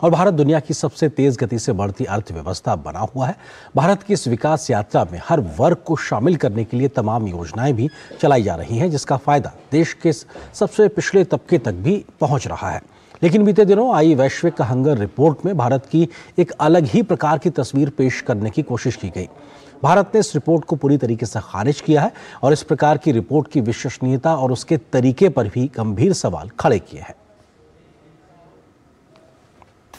और भारत दुनिया की सबसे तेज गति से बढ़ती अर्थव्यवस्था बना हुआ है। भारत की इस विकास यात्रा में हर वर्ग को शामिल करने के लिए तमाम योजनाएं भी चलाई जा रही हैं, जिसका फायदा देश के सबसे पिछड़े तबके तक भी पहुंच रहा है। लेकिन बीते दिनों आई वैश्विक हंगर रिपोर्ट में भारत की एक अलग ही प्रकार की तस्वीर पेश करने की कोशिश की गई। भारत ने इस रिपोर्ट को पूरी तरीके से खारिज किया है और इस प्रकार की रिपोर्ट की विश्वसनीयता और उसके तरीके पर भी गंभीर सवाल खड़े किए हैं।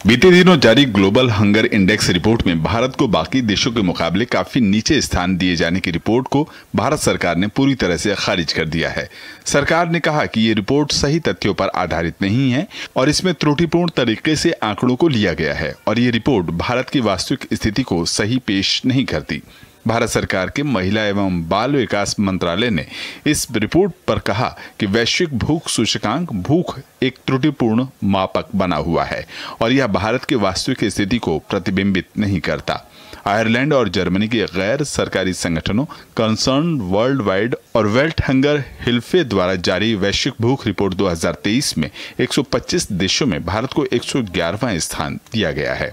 बीते दिनों जारी ग्लोबल हंगर इंडेक्स रिपोर्ट में भारत को बाकी देशों के मुकाबले काफी नीचे स्थान दिए जाने की रिपोर्ट को भारत सरकार ने पूरी तरह से खारिज कर दिया है। सरकार ने कहा कि ये रिपोर्ट सही तथ्यों पर आधारित नहीं है और इसमें त्रुटिपूर्ण तरीके से आंकड़ों को लिया गया है और ये रिपोर्ट भारत की वास्तविक स्थिति को सही पेश नहीं करती। भारत सरकार के महिला एवं बाल विकास मंत्रालय ने इस रिपोर्ट पर कहा कि वैश्विक भूख सूचकांक भूख एक त्रुटिपूर्ण मापक बना हुआ है और यह भारत की वास्तविक स्थिति को प्रतिबिंबित नहीं करता। आयरलैंड और जर्मनी के गैर सरकारी संगठनों कंसर्न वर्ल्ड वाइड और वेल्ट हंगर हिल्फे द्वारा जारी वैश्विक भूख रिपोर्ट 2023 में 125 देशों में भारत को 111वां स्थान दिया गया है।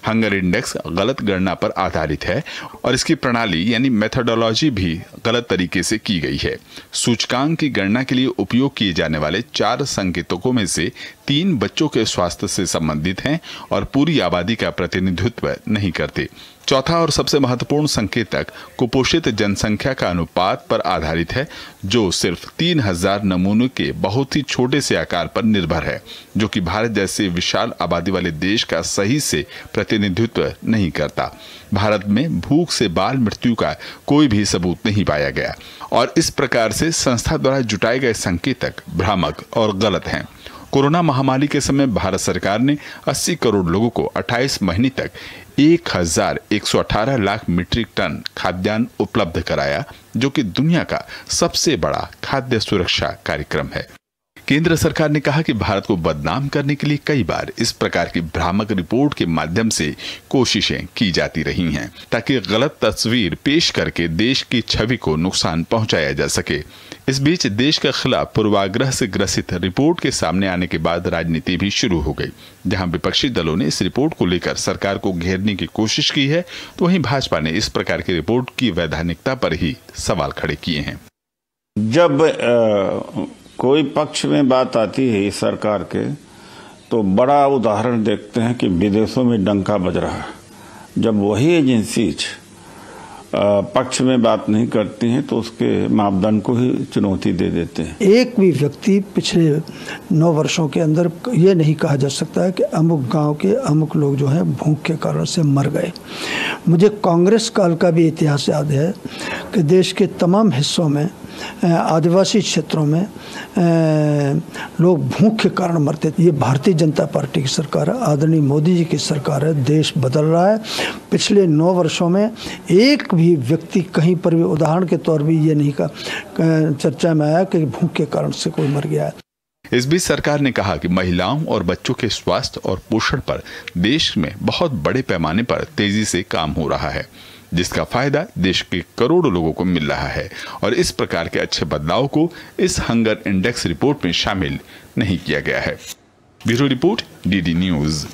हंगर इंडेक्स गलत गणना पर आधारित है और इसकी प्रणाली यानी मेथोडोलॉजी भी गलत तरीके से की गई है। सूचकांक की गणना के लिए उपयोग किए जाने वाले 4 संकेतकों में से 3 बच्चों के स्वास्थ्य से संबंधित हैं और पूरी आबादी का प्रतिनिधित्व नहीं करते। चौथा और सबसे महत्वपूर्ण संकेतक कुपोषित जनसंख्या का अनुपात पर आधारित है, जो सिर्फ 3000 नमूनों के बहुत ही छोटे से आकार पर निर्भर है, जो कि भारत जैसे विशाल आबादी वाले देश का सही से प्रतिनिधित्व नहीं करता। भारत में भूख से बाल मृत्यु का कोई भी सबूत नहीं पाया गया और इस प्रकार से संस्था द्वारा जुटाए गए संकेतक भ्रामक और गलत हैं। कोरोना महामारी के समय भारत सरकार ने 80 करोड़ लोगों को 28 महीने तक 1118 लाख मीट्रिक टन खाद्यान्न उपलब्ध कराया, जो कि दुनिया का सबसे बड़ा खाद्य सुरक्षा कार्यक्रम है। केंद्र सरकार ने कहा कि भारत को बदनाम करने के लिए कई बार इस प्रकार की भ्रामक रिपोर्ट के माध्यम से कोशिशें की जाती रही हैं, ताकि गलत तस्वीर पेश करके देश की छवि को नुकसान पहुंचाया जा सके। इस बीच देश के खिलाफ पूर्वाग्रह से ग्रसित रिपोर्ट के सामने आने के बाद राजनीति भी शुरू हो गई। जहां विपक्षी दलों ने इस रिपोर्ट को लेकर सरकार को घेरने की कोशिश की है, तो वहीं भाजपा ने इस प्रकार की रिपोर्ट की वैधानिकता पर ही सवाल खड़े किए हैं। जब कोई पक्ष में बात आती है इस सरकार के, तो बड़ा उदाहरण देखते हैं कि विदेशों में डंका बज रहा है। जब वही एजेंसीज पक्ष में बात नहीं करती हैं तो उसके मापदंड को ही चुनौती दे देते हैं। एक भी व्यक्ति पिछले 9 वर्षों के अंदर ये नहीं कहा जा सकता है कि अमुक गांव के अमुक लोग जो हैं भूख के कारण से मर गए। मुझे कांग्रेस काल का भी इतिहास याद है कि देश के तमाम हिस्सों में आदिवासी क्षेत्रों में लोग भूख के कारण मरते थे। ये भारतीय जनता पार्टी की सरकार है, आदरणीय मोदी जी की सरकार है। देश बदल रहा है। पिछले 9 वर्षों में एक भी व्यक्ति कहीं पर भी उदाहरण के तौर भी ये नहीं कहा चर्चा में आया कि भूख के कारण से कोई मर गया है। इस बीच सरकार ने कहा कि महिलाओं और बच्चों के स्वास्थ्य और पोषण पर देश में बहुत बड़े पैमाने पर तेजी से काम हो रहा है, जिसका फायदा देश के करोड़ों लोगों को मिल रहा है और इस प्रकार के अच्छे बदलाव को इस हंगर इंडेक्स रिपोर्ट में शामिल नहीं किया गया है। Bureau report, DD news.